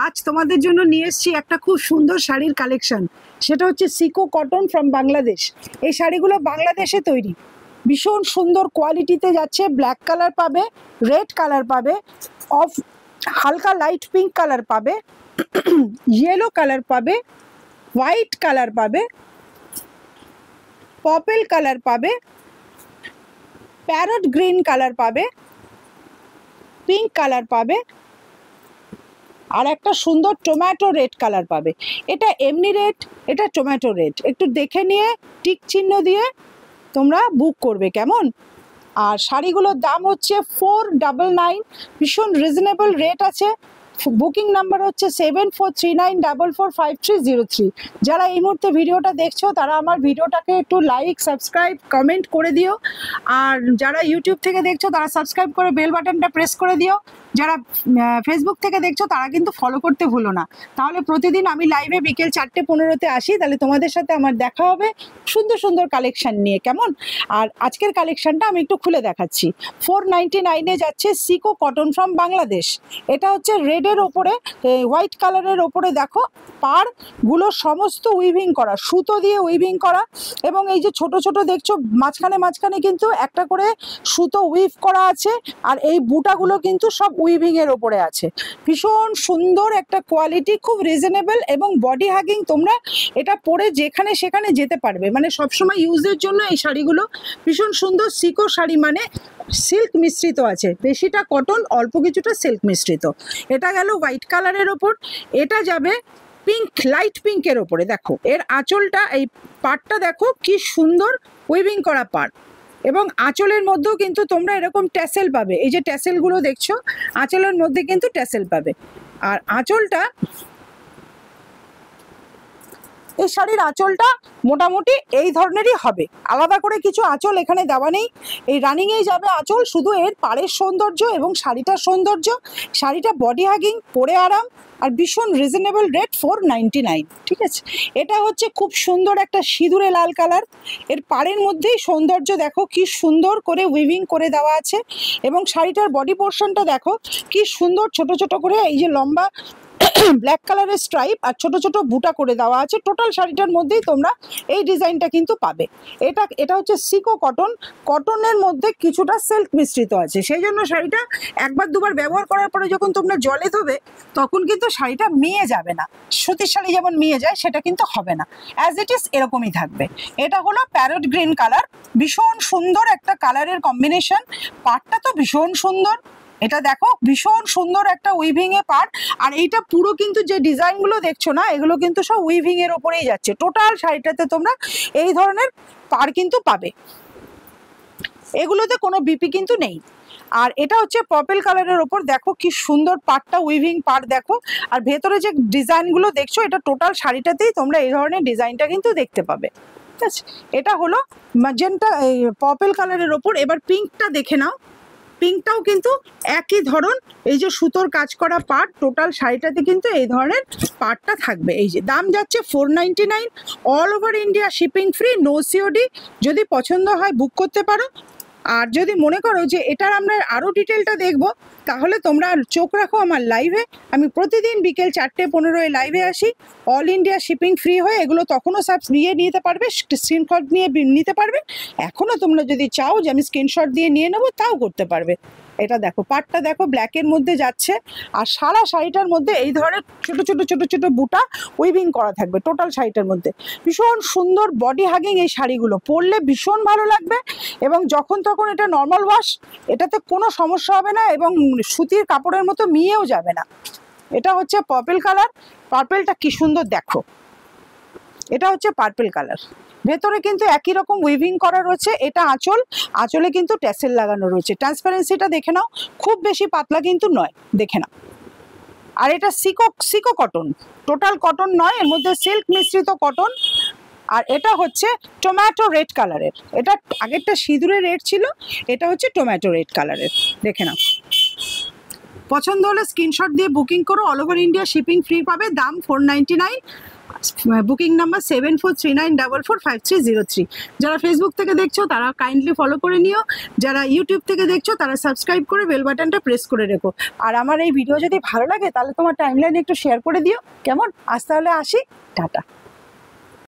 আজ তোমাদের জন্য নিয়ে এসেছি একটা খুব সুন্দর শাড়ির কালেকশন। সেটা হচ্ছে সিকো কটন ফ্রম বাংলাদেশ। এই শাড়িগুলো বাংলাদেশে তৈরি, ভীষণ সুন্দর কোয়ালিটিতে যাচ্ছে। ব্ল্যাক কালার পাবে, রেড কালার পাবে, অফ হালকা লাইট পিঙ্ক কালার পাবে, ইয়েলো কালার পাবে, হোয়াইট কালার পাবে, পার্পল কালার পাবে, প্যারট গ্রিন কালার পাবে, পিঙ্ক কালার পাবে, আর একটা সুন্দর টমেটো রেড কালার পাবে। এটা এমনি রেড, এটা টমেটো রেড। একটু দেখে নিয়ে টিক চিহ্ন দিয়ে তোমরা বুক করবে, কেমন? আর শাড়িগুলোর দাম হচ্ছে 499, ভীষণ রিজনেবল রেট আছে। বুকিং নাম্বার হচ্ছে 7439445303। যারা এই মুহূর্তে ভিডিওটা দেখছো তারা আমার ভিডিওটাকে একটু লাইক, সাবস্ক্রাইব, কমেন্ট করে দিও। আর যারা ইউটিউব থেকে দেখছো তারা সাবস্ক্রাইব করে বেল বাটনটা প্রেস করে দিও। যারা ফেসবুক থেকে দেখছো তারা কিন্তু ফলো করতে ভুলো না। তাহলে প্রতিদিন আমি লাইভে বিকেল 4:15-তে আসি, তাহলে তোমাদের সাথে আমার দেখা হবে সুন্দর সুন্দর কালেকশন নিয়ে, কেমন? আর আজকের কালেকশনটা আমি একটু খুলে দেখাচ্ছি। 499-এ যাচ্ছে সিকো কটন ফ্রম বাংলাদেশ। এটা হচ্ছে রেডের ওপরে হোয়াইট কালারের ওপরে দেখো পাড়গুলো সমস্ত উইভিং করা, সুতো দিয়ে উইভিং করা। এবং এই যে ছোট ছোট দেখছো মাঝখানে মাঝখানে কিন্তু একটা করে সুতো উইভ করা আছে। আর এই বুটাগুলো কিন্তু সব উইভিং এর ওপরে আছে। ভীষণ সুন্দর একটা কোয়ালিটি, খুব রিজনেবল এবং বডি হাগিং। তোমরা এটা পরে যেখানে সেখানে যেতে পারবে, মানে সবসময় ইউজের জন্য এই শাড়িগুলো ভীষণ সুন্দর। সিকো শাড়ি মানে সিল্ক মিশ্রিত আছে, বেশিটা কটন, অল্প কিছুটা সিল্ক মিশ্রিত। এটা গেল হোয়াইট কালারের ওপর। এটা যাবে পিঙ্ক, লাইট পিঙ্কের ওপরে। দেখো এর আঁচলটা, এই পাড়টা দেখো কি সুন্দর উইভিং করা পাড়। এবং আঁচলের মধ্যেও কিন্তু তোমরা এরকম ট্যাসেল পাবে। এই যে ট্যাসেলগুলো দেখছো, আঁচলের মধ্যে কিন্তু ট্যাসেল পাবে। আর আঁচলটা, এই শাড়ির আঁচলটা মোটামুটি এই ধরনেরই হবে, আলাদা করে কিছু আঁচল এখানে দেওয়া নেই। এই রানিংয়েই যাবে আঁচল, শুধু এর পাড়ের সৌন্দর্য এবং শাড়িটার সৌন্দর্য। শাড়িটা বডি হাগিং, পরে আরাম, আর ভীষণ রিজনেবল রেট 499। ঠিক আছে, এটা হচ্ছে খুব সুন্দর একটা সিঁদুরে লাল কালার। এর পাড়ের মধ্যেই সৌন্দর্য দেখো কি সুন্দর করে উইভিং করে দেওয়া আছে। এবং শাড়িটার বডি পোর্শনটা দেখো কি সুন্দর, ছোট ছোট করে এই যে লম্বা ব্ল্যাক কালারের স্ট্রাইপ আর ছোট ছোট বুটা করে দেওয়া আছে। টোটাল শাড়িটার মধ্যেই তোমরা এই ডিজাইনটা কিন্তু পাবে। এটা হচ্ছে সিকো কটন, কটনের মধ্যে কিছুটা সিল্ক মিশ্রিত আছে। সেই জন্য শাড়িটা একবার দুবার ব্যবহার করার পরে যখন তোমরা জলে ধোবে তখন কিন্তু শাড়িটা মিয়ে যাবে না। সুতির শাড়ি যেমন মিয়ে যায় সেটা কিন্তু হবে না, অ্যাজ ইট ইজ এরকমই থাকবে। এটা হলো প্যারট গ্রিন কালার, ভীষণ সুন্দর একটা কালারের কম্বিনেশন। পাড়টা তো ভীষণ সুন্দর, এটা দেখো ভীষণ সুন্দর একটা উইভিং এ পাড়। আর এইটা পুরো কিন্তু যে ডিজাইনগুলো দেখছো না, এগুলো কিন্তু সব উইভিং এর ওপরেই যাচ্ছে। টোটাল শাড়িটাতে তোমরা এই ধরনের পাড় কিন্তু পাবে, এগুলোতে কোনো বিপি কিন্তু নেই। আর এটা হচ্ছে পার্পল কালারের ওপর, দেখো কি সুন্দর পাড়টা, উইভিং পাড় দেখো। আর ভেতরে যে ডিজাইনগুলো দেখছো, এটা টোটাল শাড়িটাতেই তোমরা এই ধরনের ডিজাইনটা কিন্তু দেখতে পাবে। ঠিক আছে, এটা হলো ম্যাজেন্টা, পার্পল কালারের ওপর। এবার পিঙ্কটা দেখে নাও, পিঙ্কটাও কিন্তু একই ধরন, এই যে সুতোর কাজ করা পার্ট, টোটাল শাড়িটাতে কিন্তু এই ধরনের পার্টটা থাকবে। এই যে দাম যাচ্ছে 499, all over India shipping free, no COD. যদি পছন্দ হয় বুক করতে পারো। আর যদি মনে করো যে এটার আমরা আরও ডিটেলটা দেখবো, তাহলে তোমরা চোখ রাখো আমার লাইভে। আমি প্রতিদিন বিকেল 4:15-এ লাইভে আসি। অল ইন্ডিয়া শিপিং ফ্রি হয়ে এগুলো তখনও সব নিয়ে নিতে পারবে, স্ক্রিনশট নিয়ে নিতে পারবে। এখনও তোমরা যদি চাও যে আমি স্ক্রিনশট দিয়ে নিয়ে নেবো, তাও করতে পারবে। এটা দেখো পাটটা দেখো ব্ল্যাকের মধ্যে যাচ্ছে। আর সারা শাড়িটার মধ্যে এই ধরনের ছোট ছোট ছোট ছোট বুটা উইভিং করা থাকবে টোটাল শাড়িটার মধ্যে। ভীষণ সুন্দর বডি হাগিং, এই শাড়িগুলো পরলে ভীষণ ভালো লাগবে। এবং যখন তখন এটা নর্মাল ওয়াশ, এটাতে কোনো সমস্যা হবে না এবং সুতির কাপড়ের মতো মিয়েও যাবে না। এটা হচ্ছে পার্পল কালার, পার্পলটা কি সুন্দর দেখো, এটা হচ্ছে পার্পল কালার। ভেতরে কিন্তু একই রকম উইভিং করা রয়েছে। এটা আঁচল, আঁচলে কিন্তু ট্যাসেল লাগানো রয়েছে। ট্রান্সপারেন্সিটা দেখে নাও, খুব বেশি পাতলা কিন্তু নয়, দেখে নাও। আর এটা সিকো কটন, টোটাল কটন নয়, এর মধ্যে সিল্ক মিশ্রিত কটন। আর এটা হচ্ছে টমেটো রেড কালারের। এটা আগেরটা সিঁদুরে রেড ছিল, এটা হচ্ছে টমেটো রেড কালারের, দেখে নাও। পছন্দ হলে স্ক্রিনশট দিয়ে বুকিং করো, all over India shipping free পাবে, দাম 499, বুকিং নাম্বার 7439445303। যারা ফেসবুক থেকে দেখছো তারা কাইন্ডলি ফলো করে নিও, যারা ইউটিউব থেকে দেখছো তারা সাবস্ক্রাইব করে বেল বাটনটা প্রেস করে রেখো। আর আমার এই ভিডিও যদি ভালো লাগে তাহলে তোমার টাইমলাইনে একটু শেয়ার করে দিও, কেমন? আজ তাহলে আসি, টাটা।